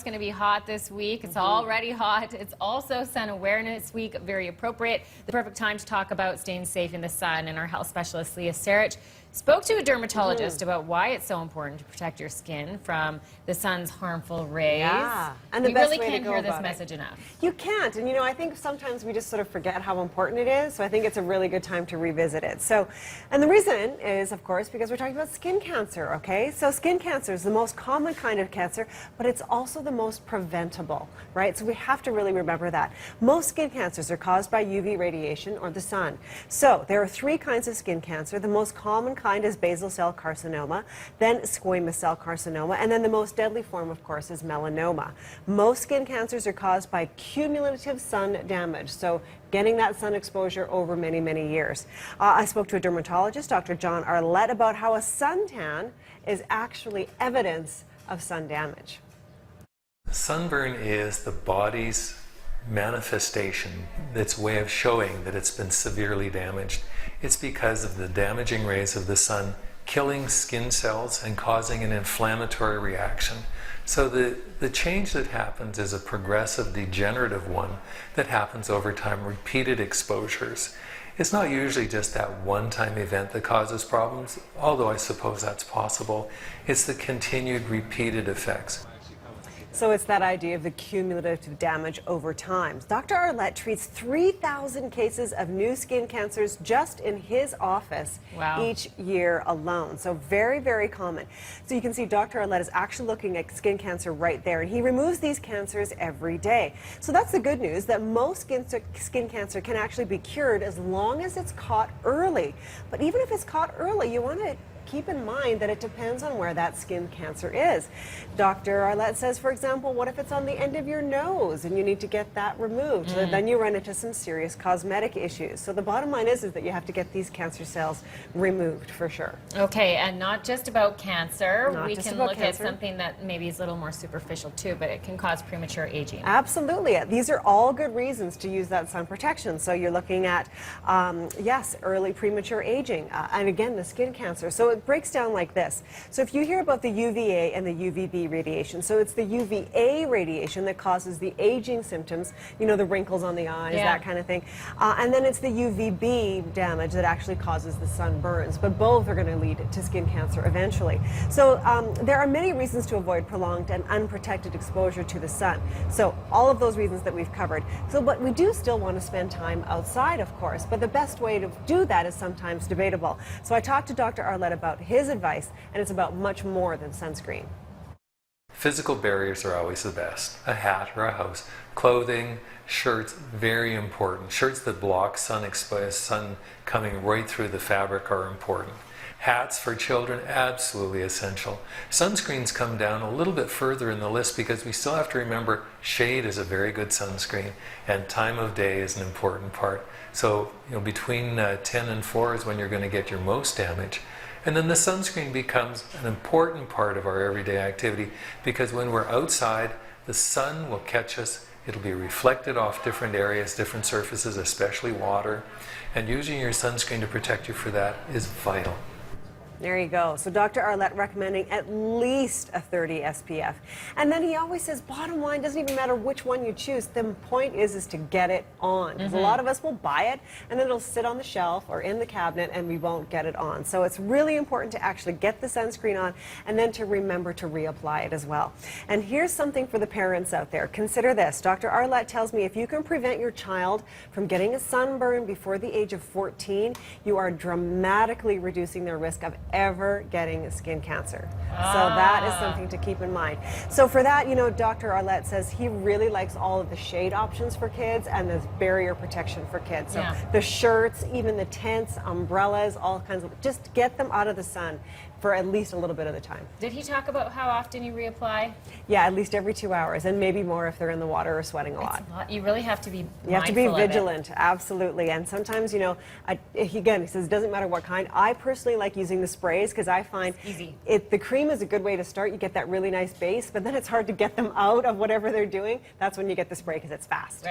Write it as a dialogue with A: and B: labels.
A: going to be hot this week. It's already hot. It's also Sun Awareness Week, very appropriate. The perfect time to talk about staying safe in the sun. And our health specialist, Leah Sarich, spoke to a dermatologist about why it's so important to protect your skin from the sun's harmful rays.
B: Yeah, and the best
A: really
B: way to
A: can't
B: go
A: hear this
B: about
A: message enough.
B: You can't, and I think sometimes we just sort of forget how important it is, so I think it's a really good time to revisit it. So, and the reason is, of course, because we're talking about skin cancer, okay? So skin cancer is the most common kind of cancer, but it's also the most preventable, right? So we have to really remember that. Most skin cancers are caused by UV radiation or the sun. So there are three kinds of skin cancer. The most common kind is basal cell carcinoma, then squamous cell carcinoma, and then the most deadly form, of course, is melanoma. Most skin cancers are caused by cumulative sun damage, so getting that sun exposure over many, many years. I spoke to a dermatologist, Dr. John Arlett, about how a suntan is actually evidence of sun damage.
C: Sunburn is the body's manifestation, its way of showing that it's been severely damaged. It's because of the damaging rays of the sun killing skin cells and causing an inflammatory reaction. So the change that happens is a progressive degenerative one that happens over time, repeated exposures. It's not usually just that one-time event that causes problems, although I suppose that's possible. It's the continued repeated effects.
B: So it's that idea of the cumulative damage over time. Dr. Arlett treats 3,000 cases of new skin cancers just in his office each year alone. So very, very common. So you can see Dr. Arlett is actually looking at skin cancer right there, and he removes these cancers every day. So that's the good news, that most skin cancer can actually be cured as long as it's caught early. But even if it's caught early, you want to keep in mind that it depends on where that skin cancer is. Dr. Arlett says, for example, what if it's on the end of your nose and you need to get that removed? So then you run into some serious cosmetic issues. So the bottom line is that you have to get these cancer cells removed for sure.
A: Okay, and not just about cancer. We can look at
B: cancer.
A: something that maybe is a little more superficial too, but it can cause premature aging.
B: Absolutely. These are all good reasons to use that sun protection. So you're looking at, yes, early premature aging, and again, the skin cancer. So it breaks down like this. So if you hear about the UVA and the UVB radiation, so it's the UVA radiation that causes the aging symptoms, the wrinkles on the eyes, that kind of thing. And then it's the UVB damage that actually causes the sunburns, but both are going to lead to skin cancer eventually. So there are many reasons to avoid prolonged and unprotected exposure to the sun. So all of those reasons that we've covered. So, but we do still want to spend time outside, of course, but the best way to do that is sometimes debatable. So I talked to Dr. Arlett about his advice, and it's about much more than sunscreen.
C: Physical barriers are always the best. A hat or a house. Clothing, shirts, very important. Shirts that block sun coming right through the fabric are important. Hats for children, absolutely essential. Sunscreens come down a little bit further in the list because we still have to remember shade is a very good sunscreen and time of day is an important part. So between 10 and 4 is when you're going to get your most damage. And then the sunscreen becomes an important part of our everyday activity because when we're outside, the sun will catch us. It'll be reflected off different areas, different surfaces, especially water. And using your sunscreen to protect you for that is vital.
B: There you go. So Dr. Arlett recommending at least a 30 SPF. And then he always says, bottom line, doesn't even matter which one you choose. The point is to get it on. Because a lot of us will buy it and then it'll sit on the shelf or in the cabinet and we won't get it on. So it's really important to actually get the sunscreen on and then to remember to reapply it as well. And here's something for the parents out there. Consider this. Dr. Arlett tells me if you can prevent your child from getting a sunburn before the age of 14, you are dramatically reducing their risk of ever getting skin cancer. So that is something to keep in mind. So for that, Dr. Arlett says he really likes all of the shade options for kids and the barrier protection for kids. So the shirts, even the tents, umbrellas, all kinds of, just get them out of the sun for at least a little bit of the time.
A: Did he talk about how often you reapply?
B: Yeah, at least every 2 hours, and maybe more if they're in the water or sweating a lot.
A: You really have to be mindful.
B: You have to be vigilant, absolutely. And sometimes, again, he says it doesn't matter what kind. I personally like using the sprays because I find the cream is a good way to start. You get that really nice base, but then it's hard to get them out of whatever they're doing. That's when you get the spray because it's fast.